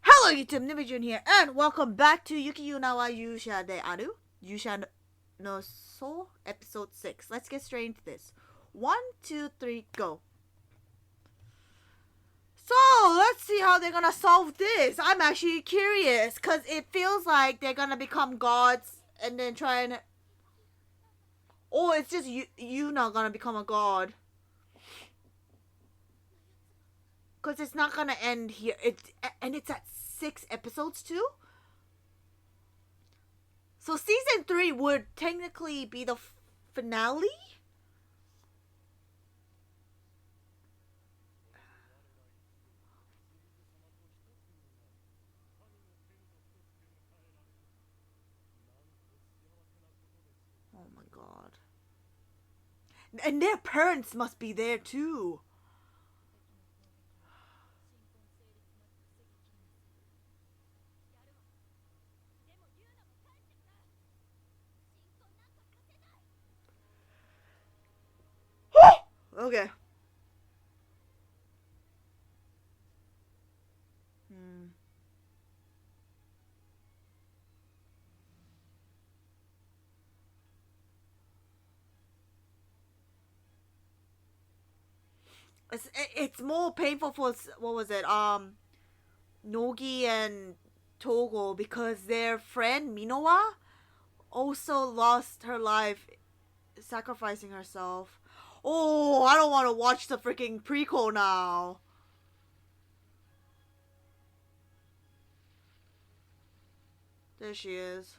Hello YouTube, Newbie Jun here, and welcome back to Yuki Yuuna wa Yuusha de Aru, Yuusha no So, episode 6. Let's get straight into this. 1, 2, 3, go. So, let's see how they're gonna solve this. I'm actually curious, because it feels like they're gonna become gods, and then try and... Or it's just Yuuna gonna become a god. Because it's not gonna end here. And it's at 6 episodes too? So season 3 would technically be the finale? Oh my god. And their parents must be there too. Okay. It's more painful for, what was it, Nogi and Togo, because their friend Minowa also lost her life sacrificing herself. Oh, I don't want to watch the freaking prequel now. There she is.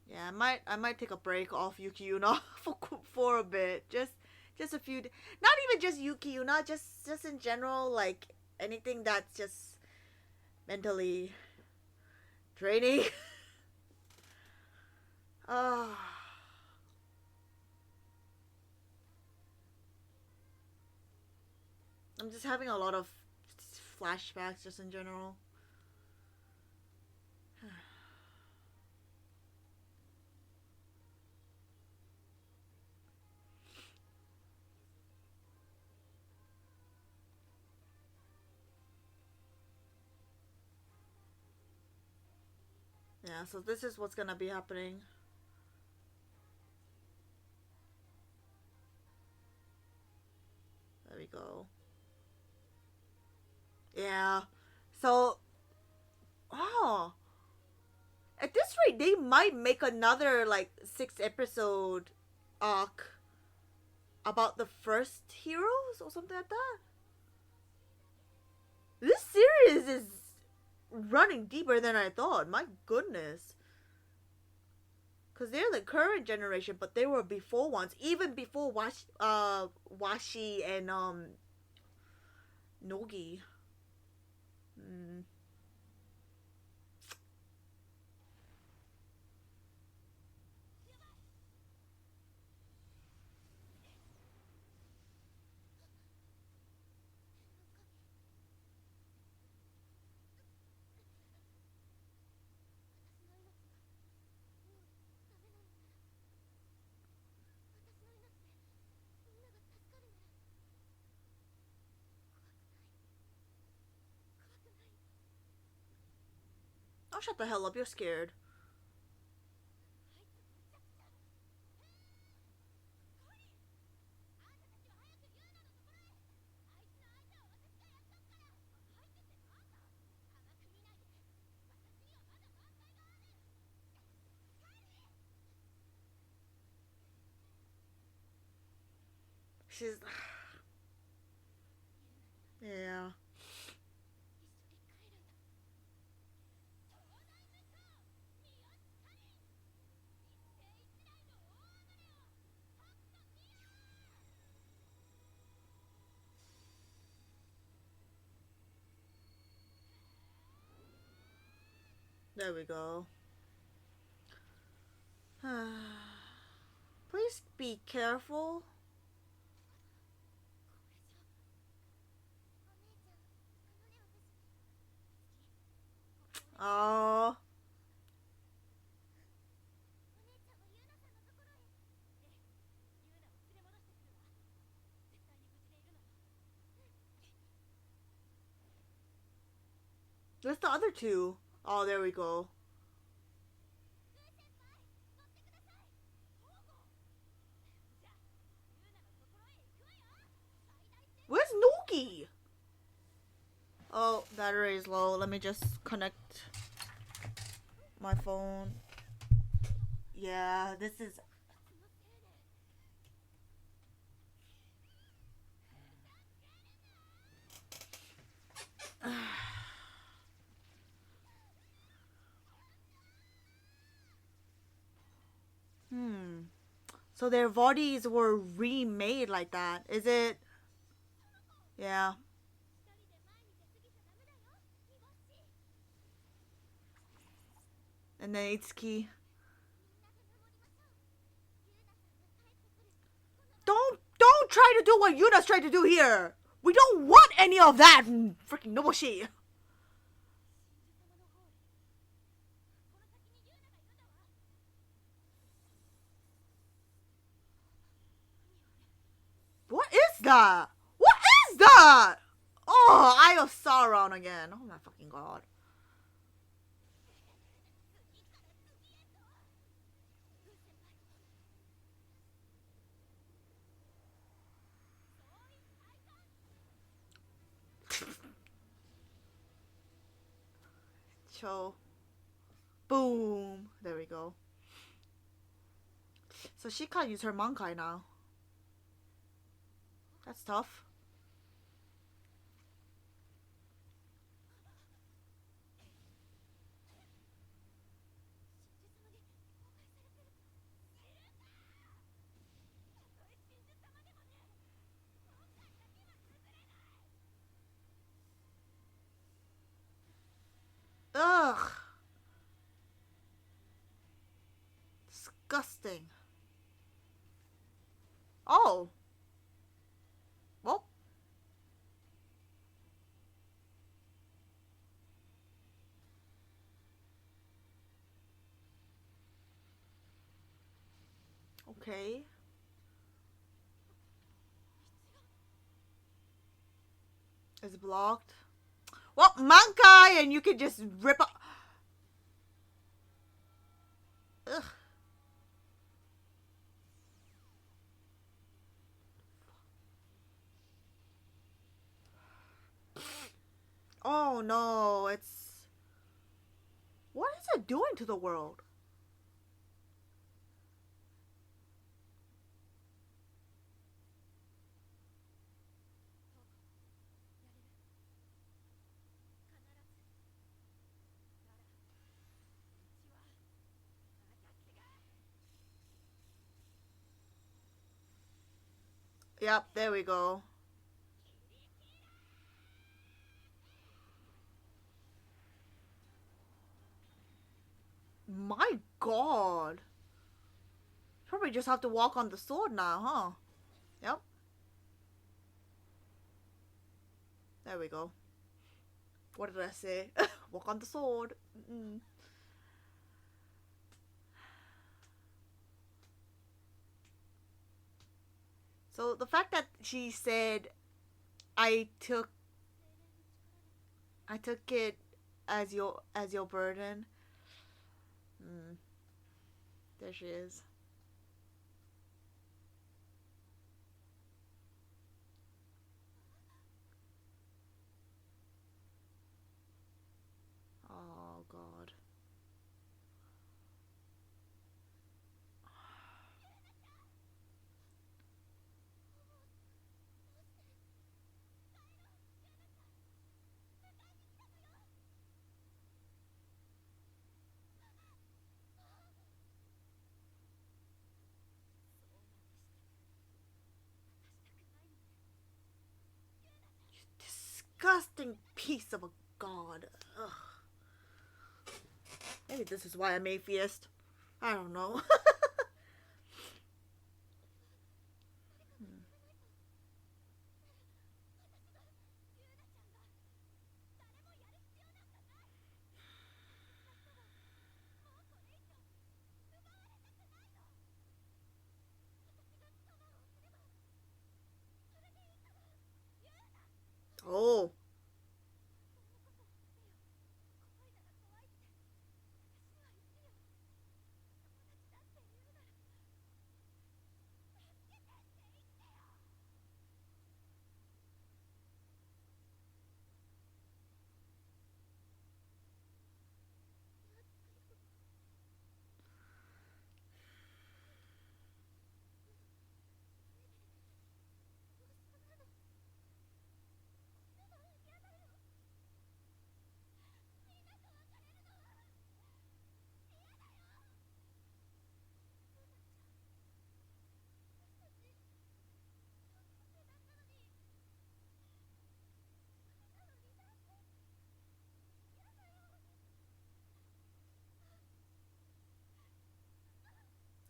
Yeah, I might take a break off Yuki Yuna for a bit. Just a few not even just Yuki Yuna, just in general, like anything that's just mentally draining. uh, I'm just having a lot of flashbacks just in general. Yeah, so this is what's gonna be happening. There we go. Yeah. So, oh, at this rate, they might make another like 6 episode arc about the first heroes or something like that. This series is running deeper than I thought. My goodness. Because they're the current generation, but they were before ones. Even before Washi and Nogi. Oh, shut the hell up. You're scared. She's... Yeah. There we go. Please be careful. Oh. Where's the other two? Oh, there we go. Where's Yuki? Oh, battery is low. Let me just connect my phone. Yeah, this is... So their bodies were remade like that. Is it? Yeah. And then Itsuki. Don't try to do what Yuna's trying to do here. We don't want any of that. Freaking Noboshi. What is that? What is that? Oh, Eye of Sauron again. Oh my fucking god. Shou. Boom. There we go. So she can't use her Mankai now. That's tough. Ugh. Disgusting. Oh. Well. Okay. It's blocked. Well, Mankai, and you can just rip up. Ugh. Oh no, it's... What is it doing to the world? Yep, there we go. My god. Probably just have to walk on the sword now, huh? Yep. There we go. What did I say? Walk on the sword. So the fact that she said, I took it as your burden. There she is. Oh god. Disgusting piece of a god. Ugh. Maybe this is why I'm atheist. I don't know. Oh.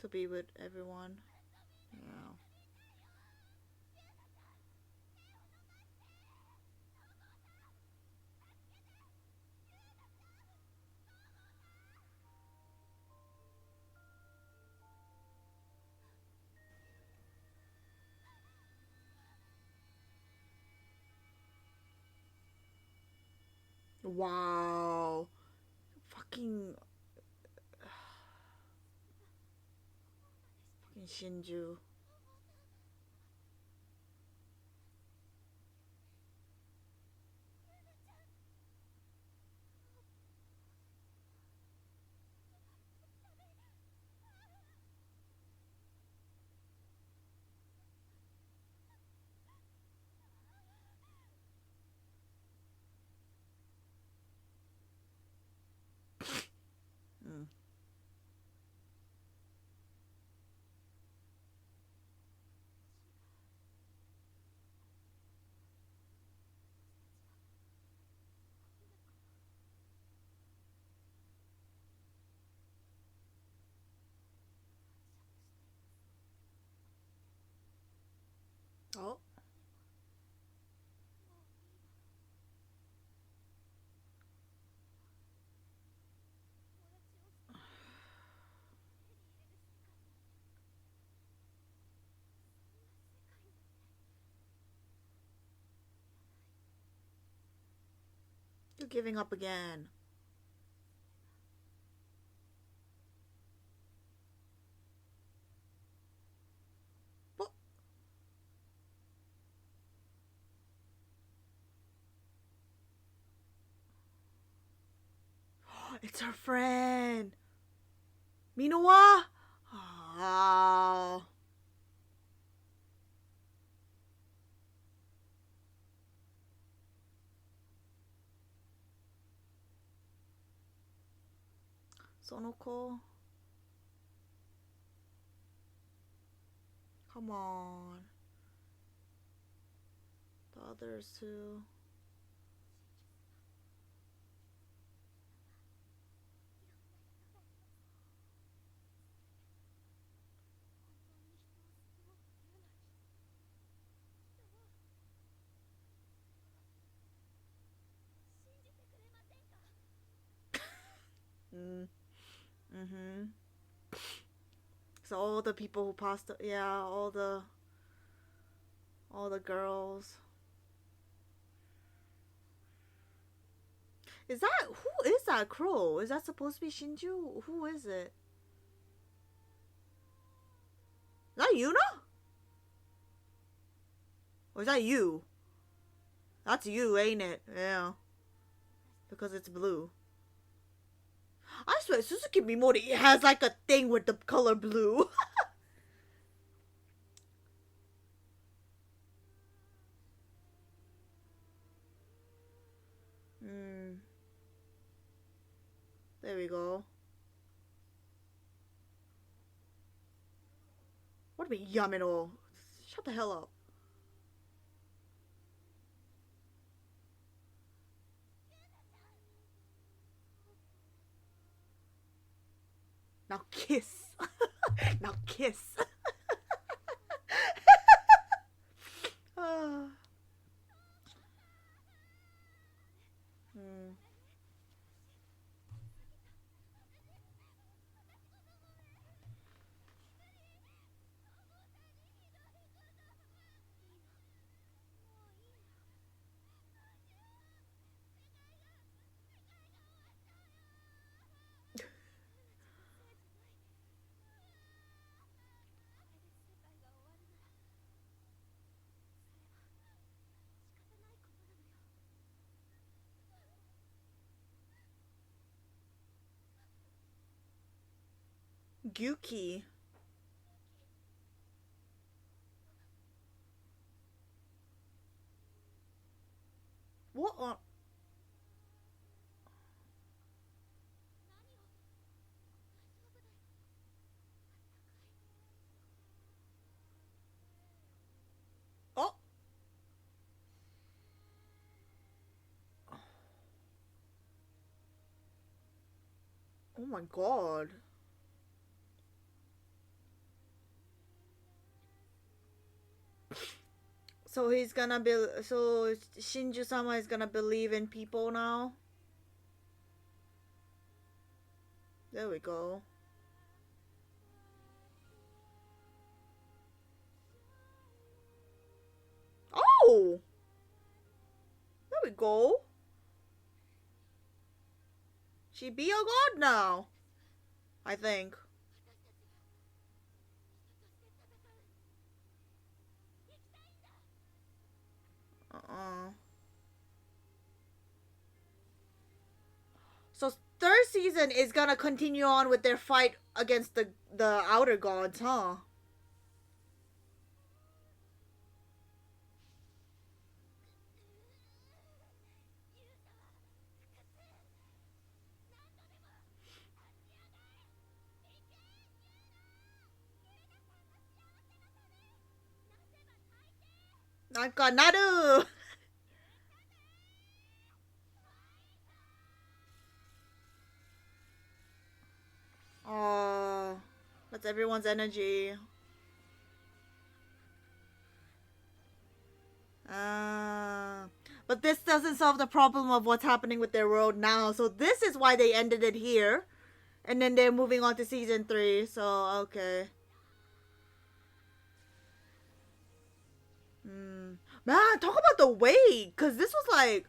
To be with everyone. Yeah. Wow. Fucking Shinju. Mm. Oh. You're giving up again. What? It's her friend. Minowa? Oh. Sonoko. Come on. The others too. Mm. Mm-hmm. So all the people who passed, yeah, all the girls. Is that who is that crow? Is that supposed to be Shinju? Who is it? Is that Yuna? Or is that you? That's you, ain't it? Yeah. Because it's blue. I swear, Suzuki Mimori has like a thing with the color blue. Hmm. There we go. What do you mean, Yamino? Shut the hell up. Now kiss. Now kiss. Ah. Hmm. Yuki. What on? Oh. Oh my god. So he's gonna be. So Shinju-sama is gonna believe in people now. There we go. Oh! There we go. She be a god now. I think. So third season is gonna continue on with their fight against the outer gods, huh? Naru! Oh, that's everyone's energy. But this doesn't solve the problem of what's happening with their world now. So this is why they ended it here. And then they're moving on to season 3. So, okay. Man, talk about the wait. Because this was like...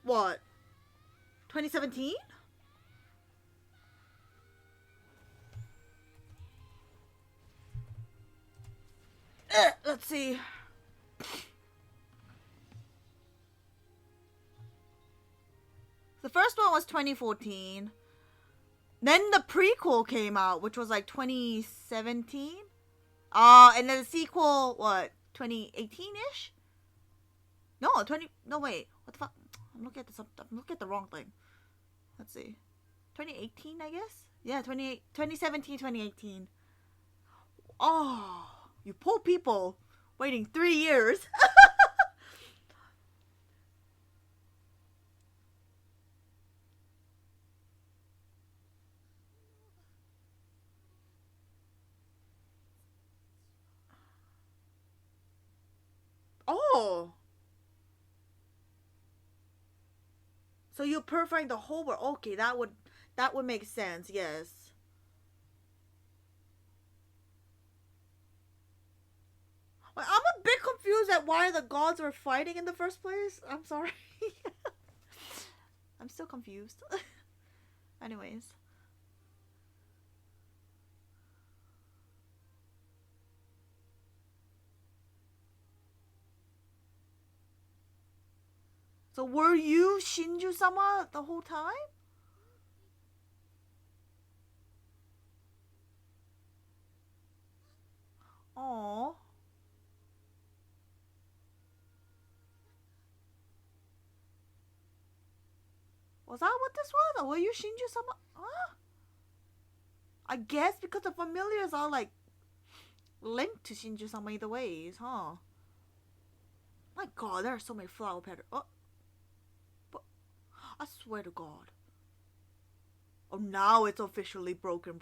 What? 2017? Let's see. The first one was 2014. Then the prequel came out, which was like 2017. And then the sequel, what, 2018-ish? No, no, wait. What the fuck? I'm looking at the wrong thing. Let's see. 2018, I guess? Yeah, 2017, 2018. Oh, you poor people. Waiting 3 years. Oh. So you're purifying the whole world. Okay, that would make sense, yes. I'm a bit confused at why the gods were fighting in the first place. I'm sorry. I'm still confused. Anyways. So were you Shinju-sama the whole time? Aww. Was that what this was? Or were you Shinju-sama? Huh? I guess because the familiars are like linked to Shinju-sama either ways, huh? My god, there are so many flower patterns. Oh. But I swear to god. Oh, now it's officially broken.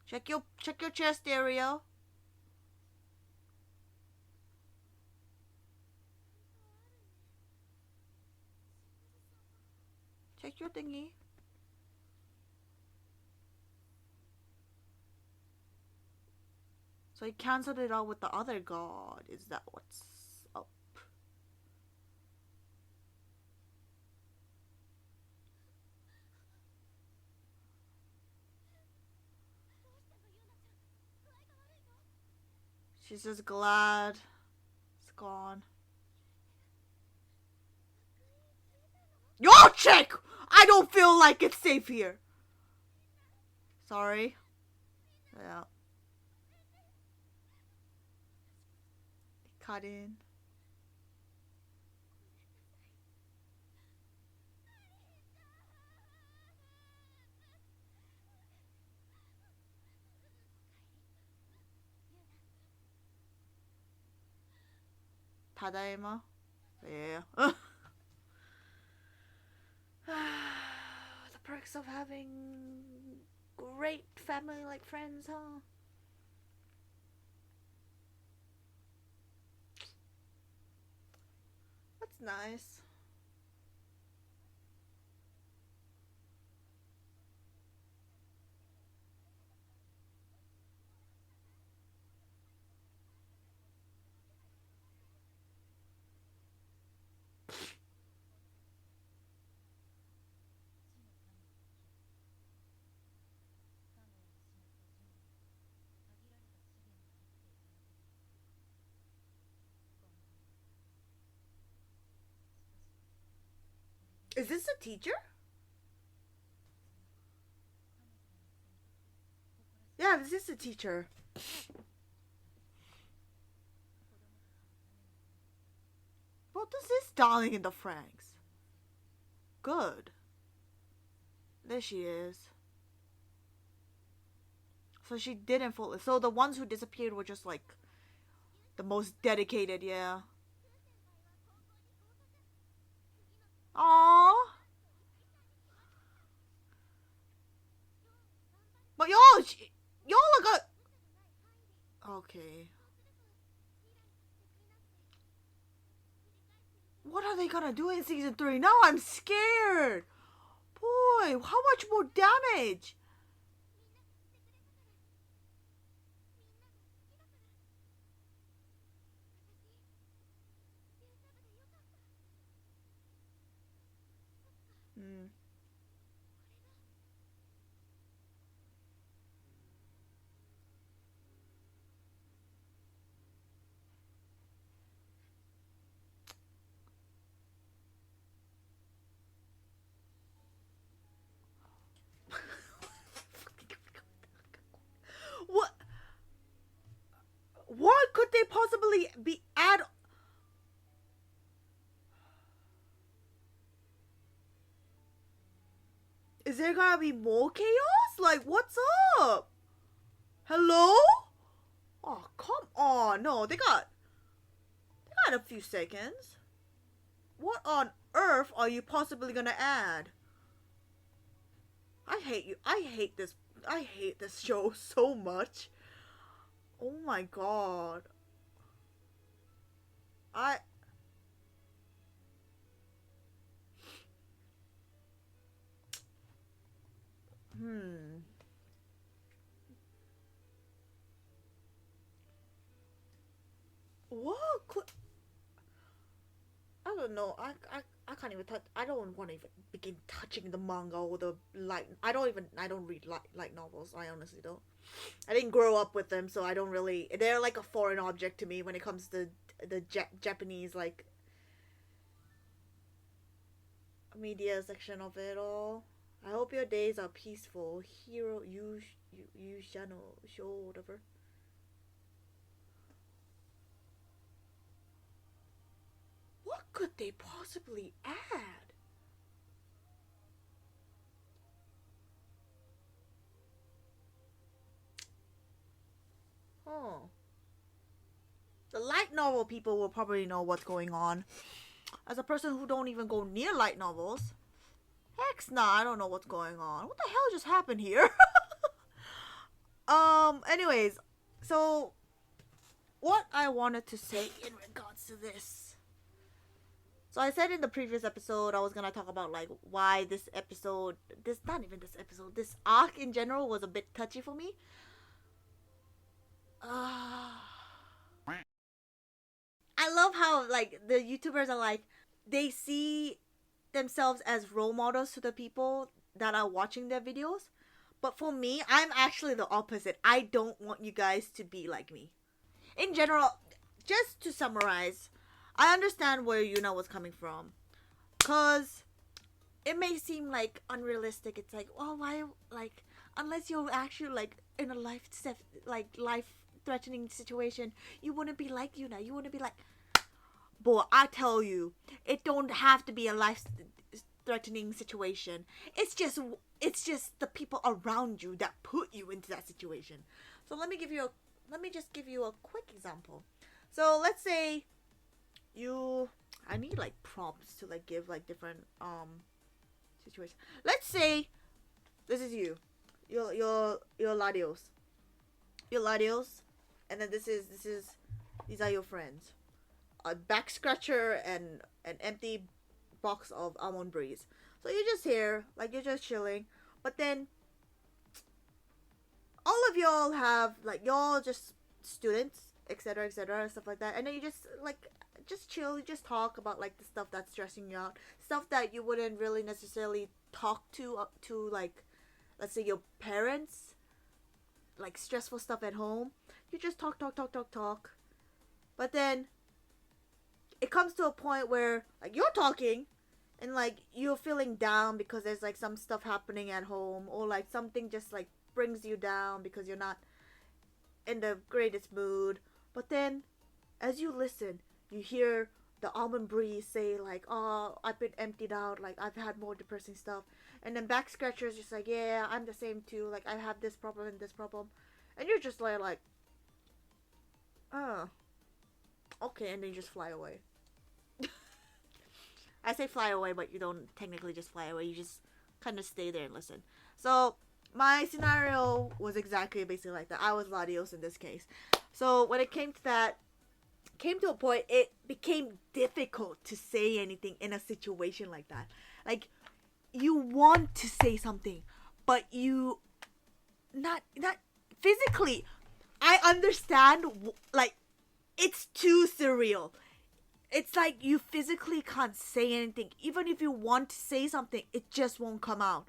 Check your chest area. Check your thingy. So he cancelled it out with the other god. Is that what's up? She's just glad it's gone. Yo, check! I don't feel like it's safe here. Sorry. Yeah. Cut in. Tadaima. Yeah. The perks of having great family like friends, huh? That's nice. Is this a teacher? Yeah, this is a teacher. What is this darling in the Franks? Good. There she is. So she didn't fall. So the ones who disappeared were just like the most dedicated, yeah. Aww. But y'all are good. Okay. What are they gonna do in season 3? Now I'm scared. Boy, how much more damage? Hmm. What? What could they possibly be add? Is there gonna be more chaos? Like, what's up? Hello? Oh, come on. No, they got a few seconds. What on earth are you possibly gonna add? I hate you. I hate this. I hate this show so much. Oh my god. I. Hmm. What could. I don't know. I can't even touch. I don't want to even begin touching the manga or the light. I don't read light novels. I honestly don't. I didn't grow up with them, so I don't really. They're like a foreign object to me when it comes to the Japanese like media section of it all. I hope your days are peaceful. Hero Yuusha no Shou, whatever. What could they possibly add? Huh. The light novel people will probably know what's going on. As a person who don't even go near light novels, heck nah, I don't know what's going on. What the hell just happened here? Anyways, so what I wanted to say in regards to this. So I said in the previous episode I was gonna talk about like why this episode, this arc in general was a bit touchy for me. I love how like the YouTubers are like they see themselves as role models to the people that are watching their videos. But for me, I'm actually the opposite. I don't want you guys to be like me. In general, just to summarize, I understand where Yuna was coming from. Cause it may seem like unrealistic. It's like, oh, why? Like, unless you're actually like in a life threatening situation, you wouldn't be like Yuuna. You wouldn't be like, boy, I tell you, it don't have to be a life threatening situation. It's just the people around you that put you into that situation. So let me just give you a quick example. So let's say I need like prompts to like give like different situations. Let's say this is you. You're Ladios. You're Ladios, and then these are your friends. A back scratcher and an empty box of almond breeze. So you're just here, like you're just chilling. But then all of y'all have like y'all just students, etc., stuff like that. And then you just chill, you just talk about like the stuff that's stressing you out, stuff that you wouldn't really necessarily talk to like, let's say your parents, like stressful stuff at home. You just talk. But then it comes to a point where like you're talking and like you're feeling down because there's like some stuff happening at home, or like something just like brings you down because you're not in the greatest mood. But then as you listen, you hear the almond breeze say like, oh, I've been emptied out, like I've had more depressing stuff. And then back scratcher's just like, yeah, I'm the same too, like I have this problem and this problem. And you're just like oh, okay. And then you just fly away. I say fly away, but you don't technically just fly away. You just kind of stay there and listen. So my scenario was exactly basically like that. I was Ladios in this case. So when it came to a point, it became difficult to say anything in a situation like that. Like, you want to say something, but you not physically. I understand, like, it's too surreal. It's like you physically can't say anything. Even if you want to say something, it just won't come out.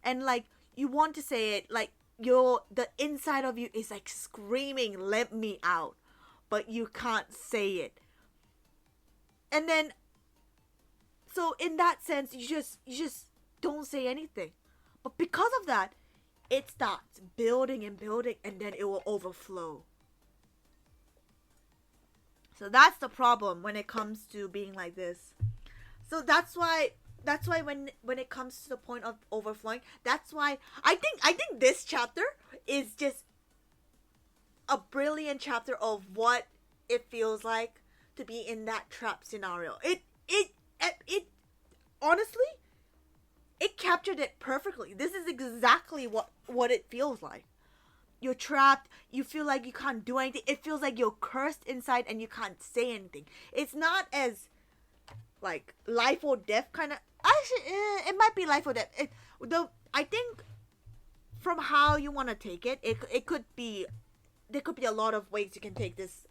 And like, you want to say it, like the inside of you is like screaming, let me out. But you can't say it. And then, so in that sense, you just don't say anything. But because of that, it starts building and building, and then it will overflow. So that's the problem when it comes to being like this. So that's why when it comes to the point of overflowing, that's why I think this chapter is just a brilliant chapter of what it feels like to be in that trap scenario. It honestly, it captured it perfectly. This is exactly what it feels like. You're trapped. You feel like you can't do anything. It feels like you're cursed inside and you can't say anything. It's not as like life or death kind of. Actually, it might be life or death. I think from how you want to take it, it could be. There could be a lot of ways you can take this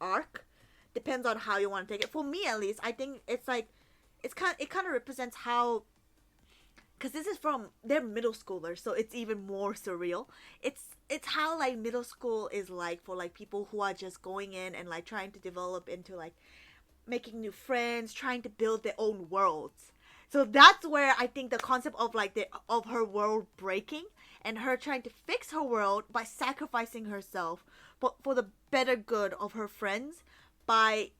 arc. Depends on how you want to take it. For me, at least, I think it's like it kind of represents how. Because this is from, they're middle schoolers, so it's even more surreal. It's how like middle school is like for like people who are just going in and like trying to develop into like making new friends, trying to build their own worlds. So that's where I think the concept of like of her world breaking and her trying to fix her world by sacrificing herself but for the better good of her friends by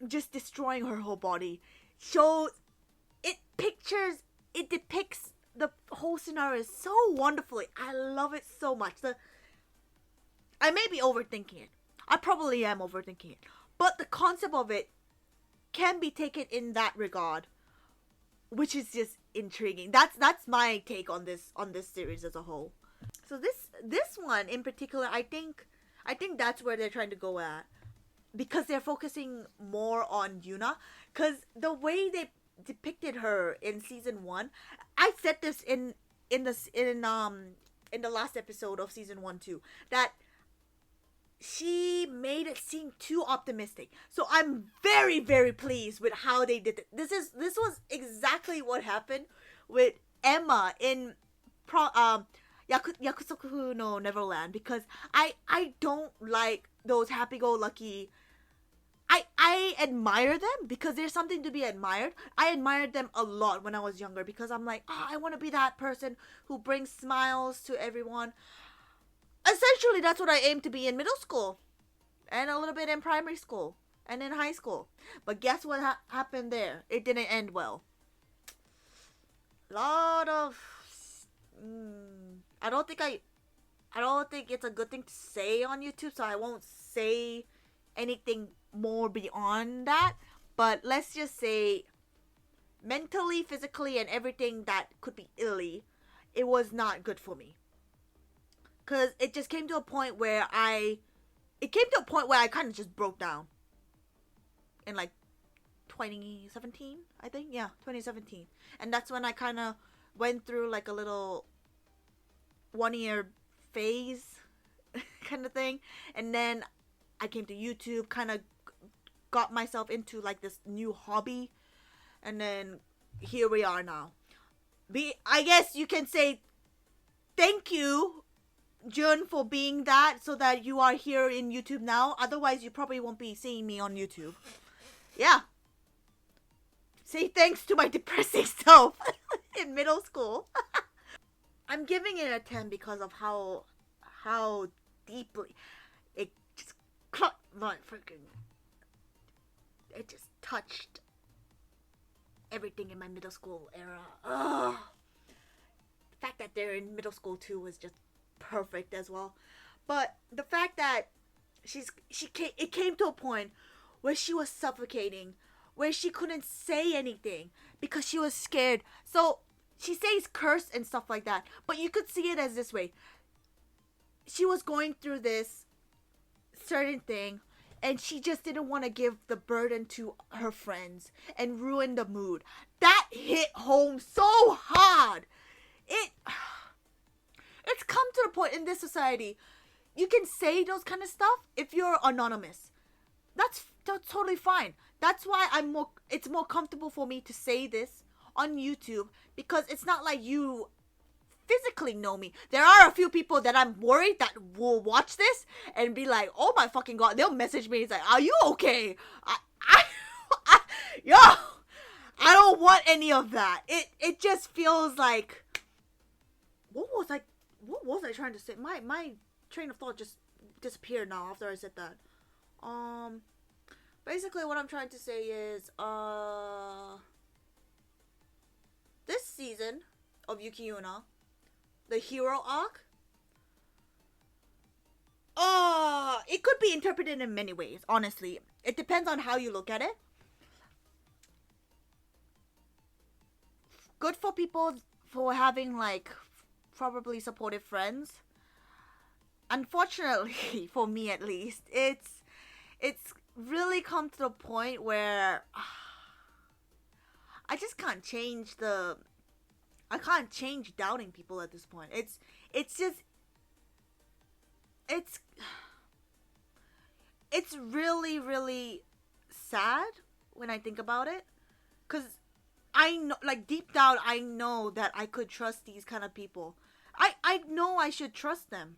just destroying her whole body shows it depicts the whole scenario so wonderfully. I love it so much. I may be overthinking it. I probably am overthinking it. But the concept of it can be taken in that regard, which is just intriguing. That's my take on this series as a whole. So this one in particular, I think that's where they're trying to go at, because they're focusing more on Yuuna, because the way they depicted her in season 1, I said this in the last episode of season 1 too, that she made it seem too optimistic. So I'm very, very pleased with how they did it. This was exactly what happened with Emma in Yakusoku no Neverland, because I don't like those happy-go-lucky I admire them because there's something to be admired. I admired them a lot when I was younger because I'm like, oh, I want to be that person who brings smiles to everyone. Essentially, that's what I aim to be in middle school and a little bit in primary school and in high school. But guess what happened there? It didn't end well. Lot of I don't think it's a good thing to say on YouTube, so I won't say anything more beyond that. But let's just say mentally, physically, and everything that could be illy, it was not good for me. Cause it just came to a point where I kind of just broke down. In like 2017, I think, yeah, 2017, and that's when I kind of went through like a little 1 year phase kind of thing, and then I came to YouTube, kind of got myself into like this new hobby, and then here we are now. I guess you can say thank you, Jun, for being that, so that you are here in YouTube now. Otherwise, you probably won't be seeing me on YouTube. Yeah. Say thanks to my depressing self in middle school. I'm giving it a 10 because of how deeply it just caught my freaking. It just touched everything in my middle school era. Ugh. The fact that they're in middle school too was just perfect as well. But the fact that it came to a point where she was suffocating, where she couldn't say anything because she was scared. So she says curse and stuff like that, but you could see it as this way. She was going through this certain thing, and she just didn't want to give the burden to her friends and ruin the mood. That hit home so hard. It's come to the point in this society, you can say those kind of stuff if you're anonymous. That's totally fine. That's why it's more comfortable for me to say this on YouTube, because it's not like you physically know me. There are a few people that I'm worried that will watch this and be like, oh my fucking god, they'll message me. It's like, are you okay? Yo, I don't want any of that. It just feels like, what was I trying to say? My train of thought just disappeared now after I said that. Basically what I'm trying to say is, this season of Yuki Yuuna, the hero arc, it could be interpreted in many ways, honestly. It depends on how you look at it. Good for people for having, like, probably supportive friends. Unfortunately, for me at least, it's really come to the point where I just can't change doubting people at this point. It's really, really sad when I think about it, because I know, like, deep down, I know that I could trust these kind of people. I know I should trust them,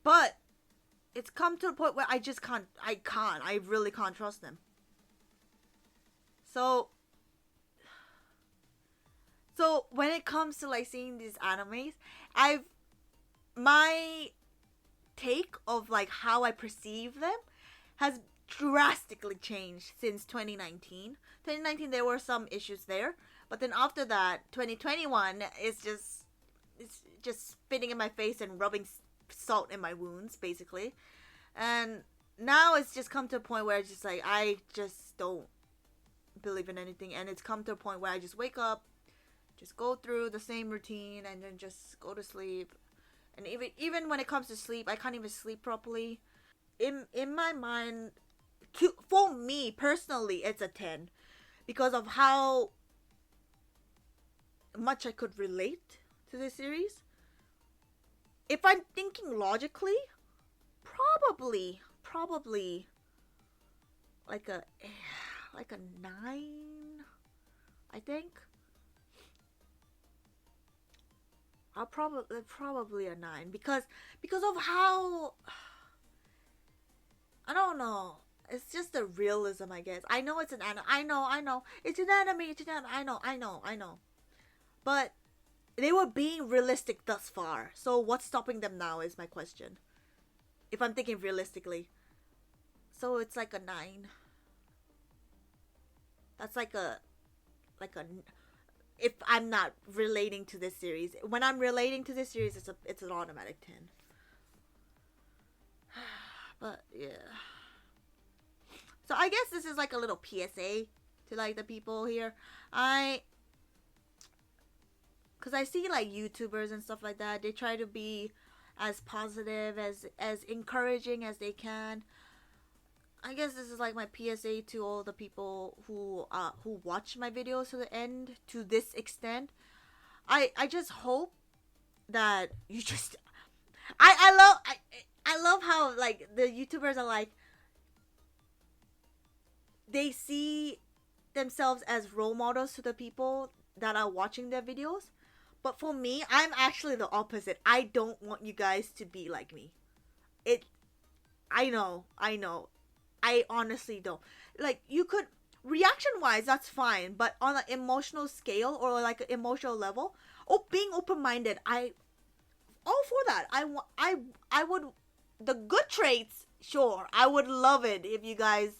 but it's come to a point where I just can't. I really can't trust them. So when it comes to, like, seeing these animes, my take of, like, how I perceive them has drastically changed since 2019. 2019, there were some issues there, but then after that, 2021 is just spitting in my face and rubbing salt in my wounds, basically. And now it's just come to a point where it's just like, I just don't believe in anything, and it's come to a point where I just wake up, just go through the same routine, and then just go to sleep. And even when it comes to sleep, I can't even sleep properly. In my mind, for me personally, it's a 10 because of how much I could relate to this series. If I'm thinking logically, probably like a 9, I think. I'll probably a 9 because of how, I don't know. It's just the realism, I guess. I know it's an anime. I know. It's an anime. It's an anime. I know. But they were being realistic thus far. So what's stopping them now is my question. If I'm thinking realistically. So it's like a 9. That's like a if I'm not relating to this series. When I'm relating to this series, it's an automatic 10. But yeah. So I guess this is like a little PSA to like the people here. Cause I see like YouTubers and stuff like that. They try to be as positive, as encouraging as they can. I guess this is like my PSA to all the people who watch my videos to the end, to this extent. I just hope that you just I love how like the YouTubers are like, they see themselves as role models to the people that are watching their videos. But for me, I'm actually the opposite. I don't want you guys to be like me. I know. I honestly don't. Like, you could, reaction-wise, that's fine. But on an emotional scale or like an emotional level, being open-minded, all for that. I would, the good traits, sure. I would love it if you guys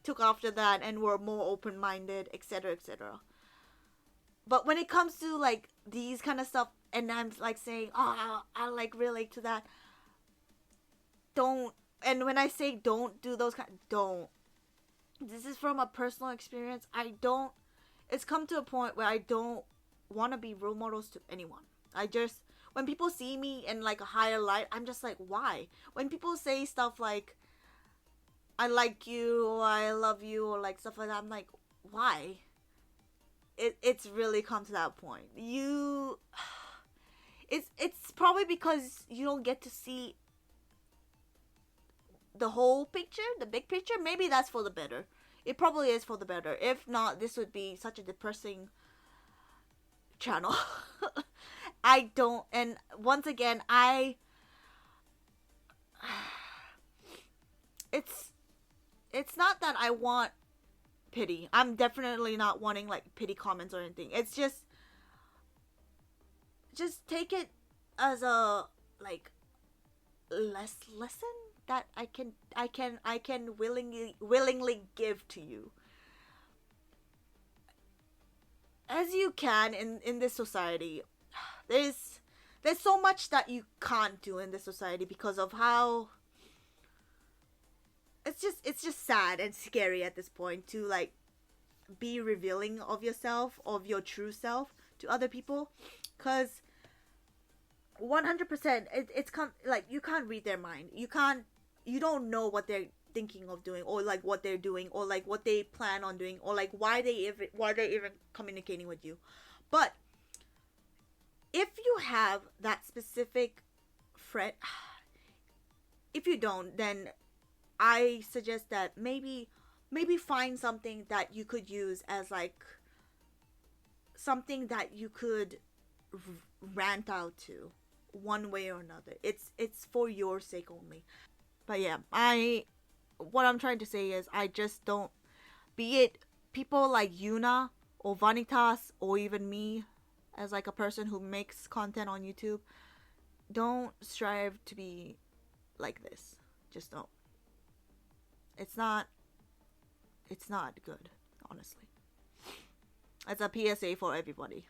took after that and were more open-minded, etc., etc. But when it comes to like these kind of stuff, and I'm like saying, oh, I like relate to that, don't. And when I say don't do those don't. This is from a personal experience. It's come to a point where I don't want to be role models to anyone. When people see me in like a higher light, I'm just like, why? When people say stuff like, I like you, or I love you, or like stuff like that, I'm like, why? It's really come to that point. It's probably because you don't get to see the whole picture, the big picture. Maybe that's for the better. It probably is for the better. If not, this would be such a depressing channel. I don't, and once again, it's not that I want pity. I'm definitely not wanting like pity comments or anything. It's just take it as a like lesson that I can willingly give to you, as you can in this society. There's so much that you can't do in this society because of how it's just sad and scary at this point to like be revealing of yourself, of your true self, to other people, because 100% it's like you can't read their mind. You don't know what they're thinking of doing, or like what they're doing, or like what they plan on doing, or like why they're even communicating with you. But if you have that specific friend, if you don't, then I suggest that maybe find something that you could use as like something that you could rant out to, one way or another. It's for your sake only. But yeah, what I'm trying to say is, I just don't, be it people like Yuuna or Vanitas or even me as like a person who makes content on YouTube, don't strive to be like this. Just don't. It's not good, honestly. It's a PSA for everybody.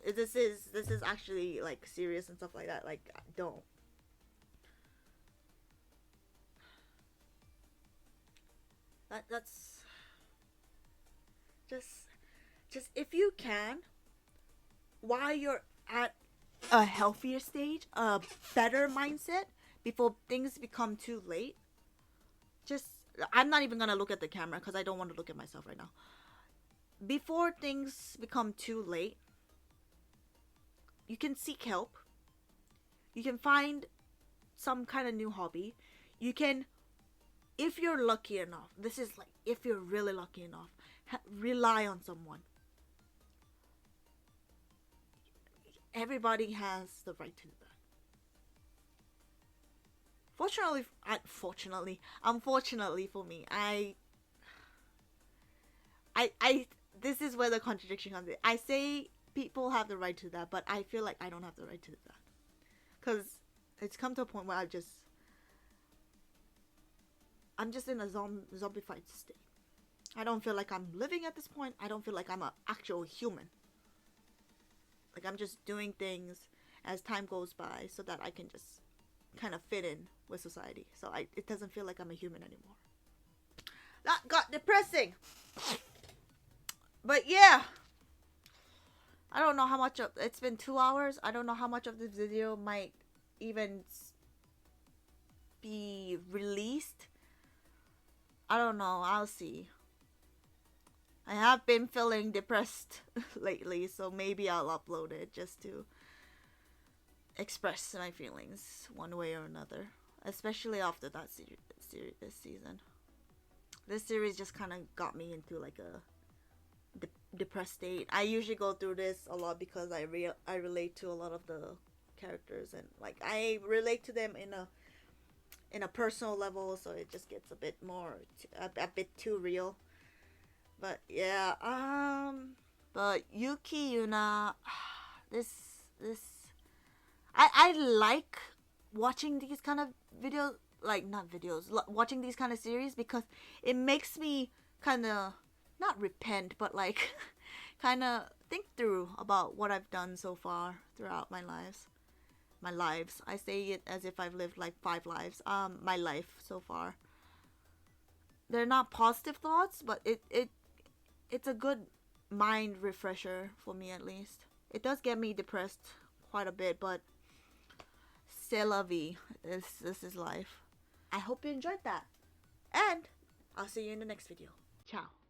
This is actually like serious and stuff like that. Like, don't. That's just if you can, while you're at a healthier stage, a better mindset, before things become too late. I'm not even gonna look at the camera because I don't want to look at myself right now. Before things become too late, you can seek help. You can find some kind of new hobby. You can, if you're lucky enough, this is like, if you're really lucky enough, rely on someone. Everybody has the right to do that. Unfortunately for me, this is where the contradiction comes in. I say people have the right to that, but I feel like I don't have the right to that. Because it's come to a point where I'm just in a zombified state. I don't feel like I'm living at this point. I don't feel like I'm an actual human. Like, I'm just doing things as time goes by so that I can just kind of fit in with society. So it doesn't feel like I'm a human anymore. That got depressing. But yeah, I don't know how much of it's been 2 hours. I don't know how much of this video might even be released. I don't know. I'll see. I have been feeling depressed lately, so maybe I'll upload it just to express my feelings one way or another, especially after that this season. This series just kind of got me into like a depressed state. I usually go through this a lot because I relate to a lot of the characters, and like I relate to them in a personal level, so it just gets a bit more a bit too real. But yeah, but Yuki, Yuuna, I like watching these kind of videos, like not videos, watching these kind of series, because it makes me kind of not repent, but like kind of think through about what I've done so far throughout my lives. I say it as if I've lived like 5 lives. My life so far. They're not positive thoughts, but it's a good mind refresher for me, at least. It does get me depressed quite a bit, but c'est la vie. This is life. I hope you enjoyed that. And I'll see you in the next video. Ciao.